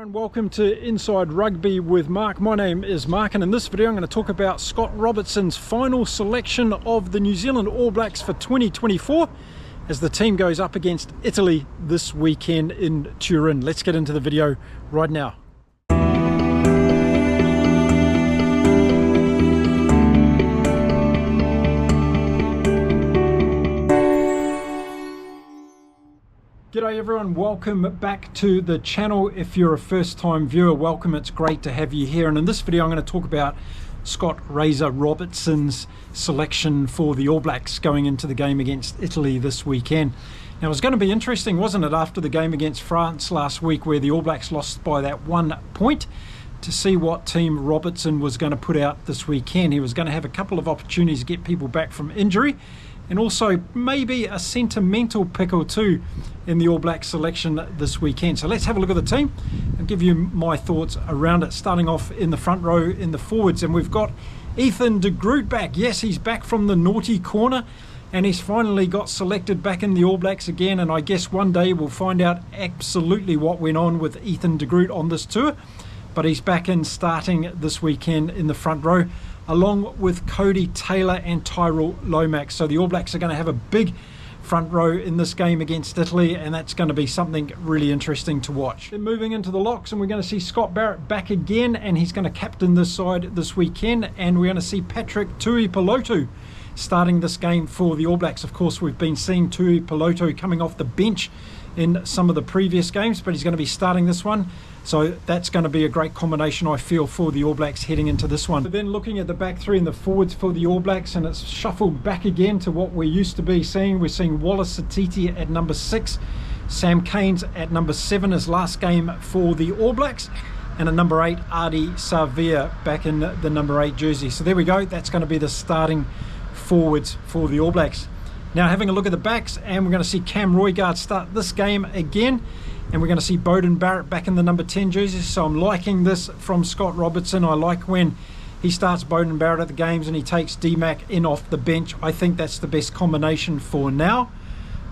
Everyone, welcome to Inside Rugby with Mark. My name is Mark, and in this video I'm going to talk about Scott Robertson's final selection of the New Zealand All Blacks for 2024 as the team goes up against Italy this weekend in Turin. Let's get into the video right now. G'day everyone, welcome back to the channel. If you're a first time viewer, welcome. It's great to have you here, and in this video I'm going to talk about Scott "Razor" Robertson's selection for the All Blacks going into the game against Italy this weekend. Now, it was going to be interesting, wasn't it, after the game against France last week where the All Blacks lost by that 1 point, to see what team Robertson was going to put out this weekend. He was going to have a couple of opportunities to get people back from injury, and also maybe a sentimental pick or two in the All Black selection this weekend. So let's have a look at the team and give you my thoughts around it. Starting off in the front row in the forwards, and we've got Ethan de Groot back. Yes, he's back from the naughty corner, and he's finally got selected back in the All Blacks again, and I guess one day we'll find out absolutely what went on with Ethan de Groot on this tour. But he's back in starting this weekend in the front row, along with Cody Taylor and Tyrell Lomax. So the All Blacks are going to have a big front row in this game against Italy, and that's going to be something really interesting to watch. Then moving into the locks, and we're going to see Scott Barrett back again, and he's going to captain this side this weekend, and we're going to see Patrick Tuipulotu starting this game for the All Blacks. Of course, we've been seeing Tuipulotu coming off the bench in some of the previous games, but he's going to be starting this one. So that's going to be a great combination, I feel, for the All Blacks heading into this one. But then looking at the back three and the forwards for the All Blacks, and it's shuffled back again to what we're used to be seeing. We're seeing Wallace Satiti at number 6, Sam Cairns at number 7 as last game for the All Blacks, and at number 8, Ardie Savea back in the number 8 jersey. So there we go, that's going to be the starting forwards for the All Blacks. Now having a look at the backs, and we're going to see Cam Roigard start this game again, and we're going to see Beauden Barrett back in the number 10 jersey. So I'm liking this from Scott Robertson. I like when he starts Beauden Barrett at the games and he takes D-Mac in off the bench. I think that's the best combination for now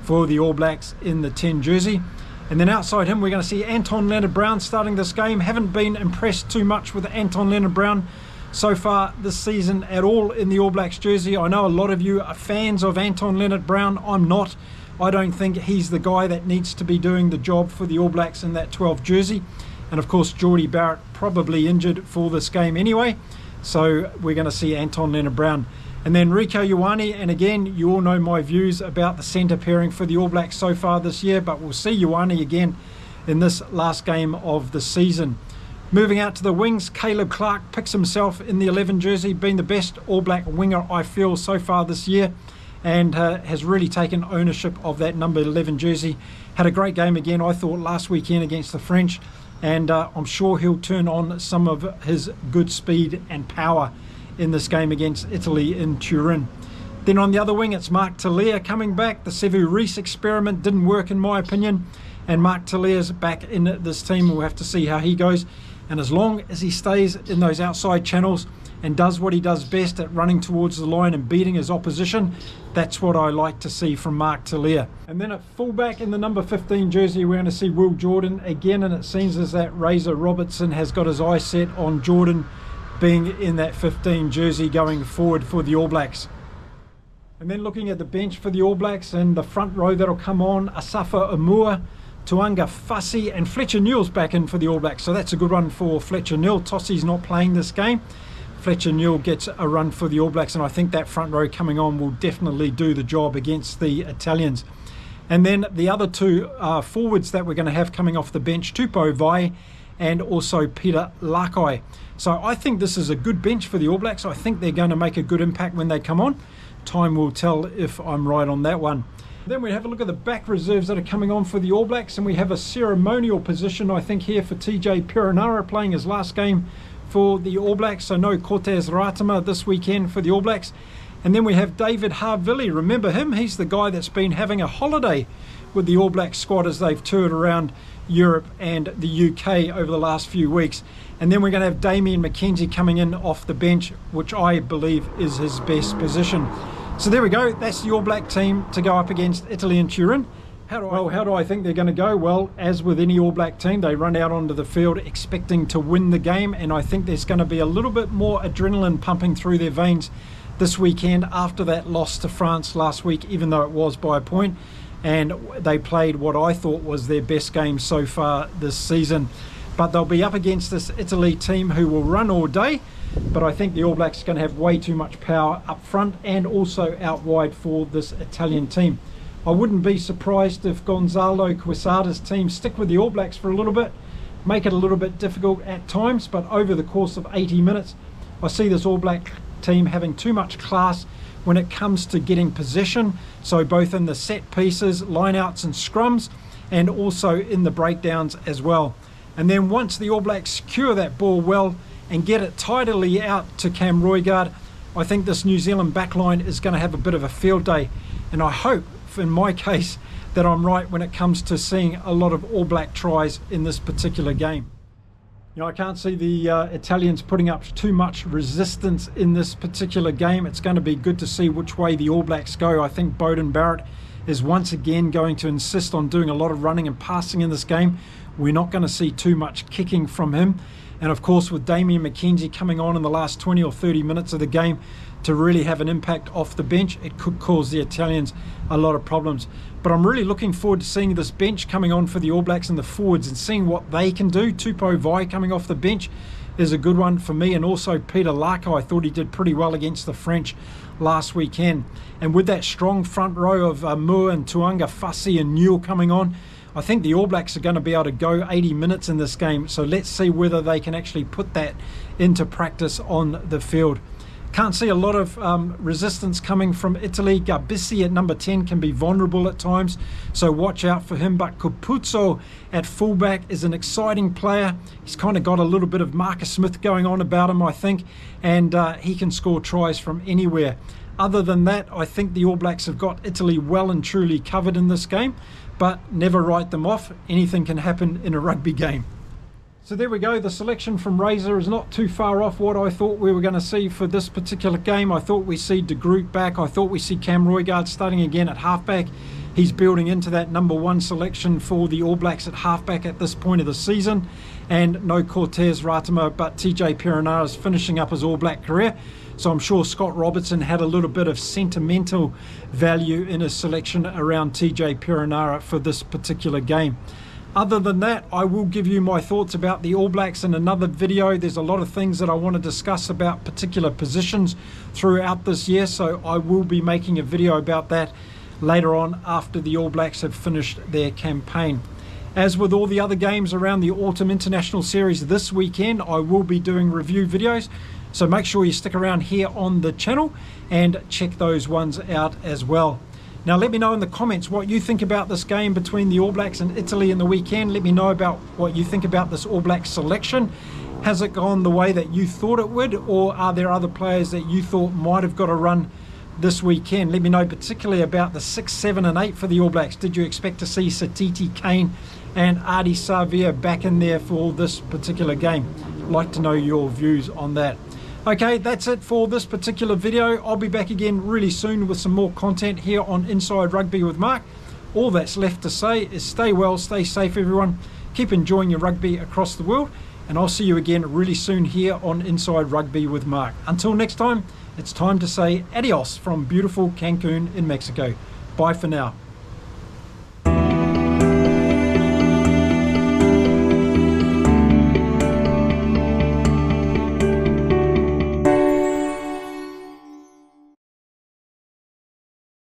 for the All Blacks in the 10 jersey. And then outside him, we're going to see Anton Lienert-Brown starting this game. Haven't been impressed too much with Anton Lienert-Brown so far this season at all in the All Blacks jersey. I know a lot of you are fans of Anton Lienert-Brown. I'm not. I don't think he's the guy that needs to be doing the job for the All Blacks in that 12 jersey. And of course, Jordie Barrett probably injured for this game anyway. So we're going to see Anton Lienert-Brown. And then Rieko Ioane, and again, you all know my views about the centre pairing for the All Blacks so far this year, but we'll see Ioane again in this last game of the season. Moving out to the wings, Caleb Clarke picks himself in the 11 jersey, being the best All Black winger I feel so far this year, and has really taken ownership of that number 11 jersey. Had a great game again, I thought, last weekend against the French, and I'm sure he'll turn on some of his good speed and power in this game against Italy in Turin. Then on the other wing, it's Mark Telea coming back. The Sevu Reece experiment didn't work in my opinion, and Mark Telea's back in this team. We'll have to see how he goes. And as long as he stays in those outside channels and does what he does best at running towards the line and beating his opposition, that's what I like to see from Mark Telea. And then at fullback in the number 15 jersey, we're going to see Will Jordan again, and it seems as that Razor Robertson has got his eyes set on Jordan being in that 15 jersey going forward for the All Blacks. And then looking at the bench for the All Blacks, and the front row that'll come on, Asafa Amua, Tuanga Fassi, and Fletcher Newell's back in for the All Blacks. So that's a good run for Fletcher Newell. Tossi's not playing this game. Fletcher Newell gets a run for the All Blacks, and I think that front row coming on will definitely do the job against the Italians. And then the other two forwards that we're going to have coming off the bench, Tupou Vai and also Peter Lakai. So I think this is a good bench for the All Blacks. I think they're going to make a good impact when they come on. Time will tell if I'm right on that one. Then we have a look at the back reserves that are coming on for the All Blacks, and we have a ceremonial position, I think, here for TJ Perenara playing his last game for the All Blacks. So no Cortez Ratama this weekend for the All Blacks. And then we have David Havili. Remember him? He's the guy that's been having a holiday with the All Black squad as they've toured around Europe and the UK over the last few weeks. And then we're going to have Damien McKenzie coming in off the bench, which I believe is his best position. So there we go, that's the All Black team to go up against Italy and Turin. How do I think they're going to go? Well, as with any All Black team, they run out onto the field expecting to win the game, and I think there's going to be a little bit more adrenaline pumping through their veins this weekend after that loss to France last week, even though it was by a point, and they played what I thought was their best game so far this season. But they'll be up against this Italy team who will run all day, but I think the All Blacks are going to have way too much power up front and also out wide for this Italian team. I wouldn't be surprised if Gonzalo Quesada's team stick with the All Blacks for a little bit, make it a little bit difficult at times, but over the course of 80 minutes, I see this All Black team having too much class when it comes to getting possession, so both in the set pieces, lineouts and scrums, and also in the breakdowns as well. And then once the All Blacks secure that ball well and get it tidily out to Cam Roigard, I think this New Zealand backline is going to have a bit of a field day, and I hope in my case that I'm right when it comes to seeing a lot of All Black tries in this particular game. You know, I can't see the Italians putting up too much resistance in this particular game. It's going to be good to see which way the All Blacks go. I think Beauden Barrett is once again going to insist on doing a lot of running and passing in this game. We're not going to see too much kicking from him. And of course, with Damian McKenzie coming on in the last 20 or 30 minutes of the game to really have an impact off the bench, it could cause the Italians a lot of problems. But I'm really looking forward to seeing this bench coming on for the All Blacks and the forwards and seeing what they can do. Tupou Vai coming off the bench is a good one for me, and also Peter Larko. I thought he did pretty well against the French last weekend. And with that strong front row of Moore and Tuanga, Fussy and Newell coming on, I think the All Blacks are going to be able to go 80 minutes in this game. So let's see whether they can actually put that into practice on the field. Can't see a lot of resistance coming from Italy. Garbisi at number 10 can be vulnerable at times, so watch out for him. But Capuzzo at fullback is an exciting player. He's kind of got a little bit of Marcus Smith going on about him, I think, and he can score tries from anywhere. Other than that, I think the All Blacks have got Italy well and truly covered in this game, but never write them off. Anything can happen in a rugby game. So there we go, the selection from Razor is not too far off what I thought we were going to see for this particular game. I thought we see De Groot back. I thought we see Cam Roigard starting again at halfback. He's building into that number 1 selection for the All Blacks at halfback at this point of the season. And no Cortez Ratama, but TJ Perenara is finishing up his All Black career. So I'm sure Scott Robertson had a little bit of sentimental value in his selection around TJ Perenara for this particular game. Other than that, I will give you my thoughts about the All Blacks in another video. There's a lot of things that I want to discuss about particular positions throughout this year, so I will be making a video about that later on after the All Blacks have finished their campaign. As with all the other games around the Autumn International Series this weekend, I will be doing review videos, so make sure you stick around here on the channel and check those ones out as well. Now let me know in the comments what you think about this game between the All Blacks and Italy in the weekend. Let me know about what you think about this All Black selection. Has it gone the way that you thought it would, or are there other players that you thought might have got a run this weekend? Let me know particularly about the 6, 7 and 8 for the All Blacks. Did you expect to see Satiti, Kane and Ardie Savea back in there for this particular game? I'd like to know your views on that. Okay, that's it for this particular video. I'll be back again really soon with some more content here on Inside Rugby with Mark. All that's left to say is stay well, stay safe everyone. Keep enjoying your rugby across the world, and I'll see you again really soon here on Inside Rugby with Mark. Until next time, it's time to say adios from beautiful Cancun in Mexico. Bye for now.